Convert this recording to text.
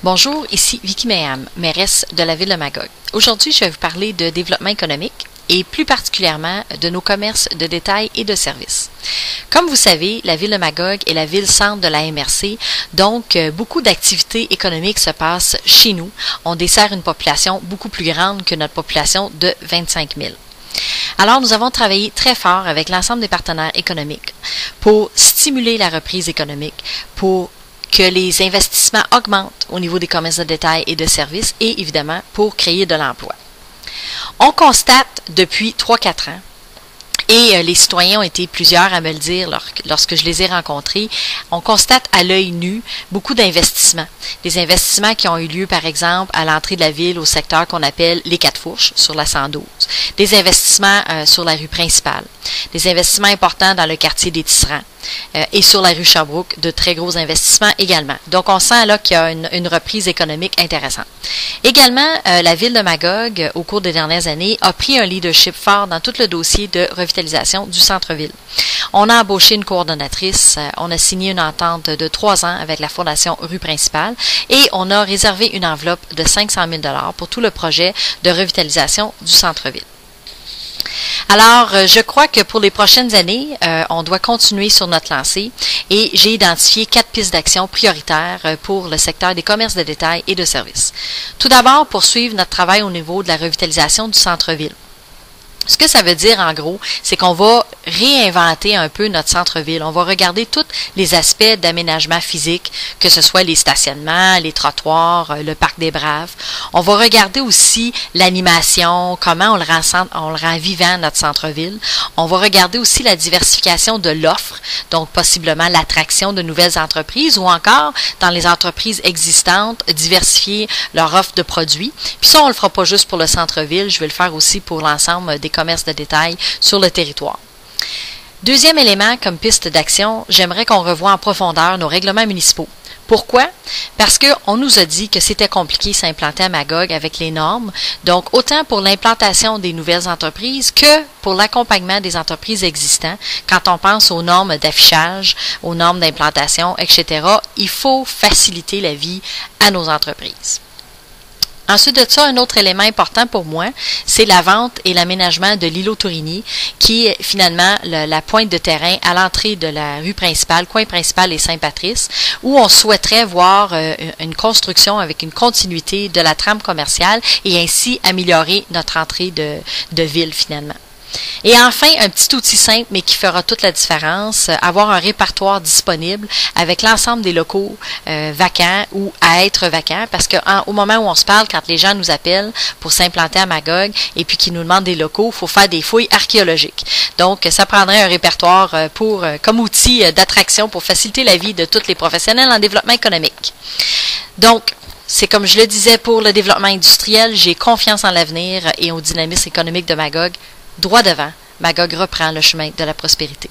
Bonjour, ici Vicky Mayham, mairesse de la ville de Magog. Aujourd'hui, je vais vous parler de développement économique et plus particulièrement de nos commerces de détail et de services. Comme vous savez, la ville de Magog est la ville-centre de la MRC, donc beaucoup d'activités économiques se passent chez nous. On dessert une population beaucoup plus grande que notre population de 25 000. Alors, nous avons travaillé très fort avec l'ensemble des partenaires économiques pour stimuler la reprise économique, pour que les investissements augmentent au niveau des commerces de détail et de services et évidemment pour créer de l'emploi. On constate depuis 3-4 ans, et les citoyens ont été plusieurs à me le dire lorsque je les ai rencontrés, on constate à l'œil nu beaucoup d'investissements. Des investissements qui ont eu lieu, par exemple, à l'entrée de la ville au secteur qu'on appelle les Quatre Fourches, sur la 112. Des investissements sur la rue principale. Des investissements importants dans le quartier des Tisserands. Et sur la rue Sherbrooke, de très gros investissements également. Donc, on sent là qu'il y a une reprise économique intéressante. Également, la ville de Magog, au cours des dernières années, a pris un leadership fort dans tout le dossier de revitalisation du centre-ville. On a embauché une coordonnatrice, on a signé une entente de 3 ans avec la Fondation Rue Principale et on a réservé une enveloppe de 500 000 $ pour tout le projet de revitalisation du centre-ville. Alors, je crois que pour les prochaines années, on doit continuer sur notre lancée et j'ai identifié 4 pistes d'action prioritaires pour le secteur des commerces de détail et de services. Tout d'abord, poursuivre notre travail au niveau de la revitalisation du centre-ville. Ce que ça veut dire, en gros, c'est qu'on va réinventer un peu notre centre-ville. On va regarder tous les aspects d'aménagement physique, que ce soit les stationnements, les trottoirs, le parc des Braves. On va regarder aussi l'animation, comment on le rend vivant, notre centre-ville. On va regarder aussi la diversification de l'offre, donc possiblement l'attraction de nouvelles entreprises ou encore, dans les entreprises existantes, diversifier leur offre de produits. Puis ça, on le fera pas juste pour le centre-ville, je vais le faire aussi pour l'ensemble des commerces de détail sur le territoire. Deuxième élément comme piste d'action, j'aimerais qu'on revoie en profondeur nos règlements municipaux. Pourquoi? Parce qu'on nous a dit que c'était compliqué s'implanter à Magog avec les normes, donc autant pour l'implantation des nouvelles entreprises que pour l'accompagnement des entreprises existantes. Quand on pense aux normes d'affichage, aux normes d'implantation, etc., il faut faciliter la vie à nos entreprises. Ensuite de ça, un autre élément important pour moi, c'est la vente et l'aménagement de l'îlot Tourigny, qui est finalement la pointe de terrain à l'entrée de la rue principale, coin principal et Saint-Patrice, où on souhaiterait voir une construction avec une continuité de la trame commerciale et ainsi améliorer notre entrée de ville finalement. Et enfin, un petit outil simple, mais qui fera toute la différence, avoir un répertoire disponible avec l'ensemble des locaux vacants ou à être vacants, parce qu'au moment où on se parle, quand les gens nous appellent pour s'implanter à Magog et puis qu'ils nous demandent des locaux, il faut faire des fouilles archéologiques. Donc, ça prendrait un répertoire comme outil d'attraction pour faciliter la vie de tous les professionnels en développement économique. Donc, c'est comme je le disais pour le développement industriel, j'ai confiance en l'avenir et au dynamisme économique de Magog. Droit devant, Magog reprend le chemin de la prospérité.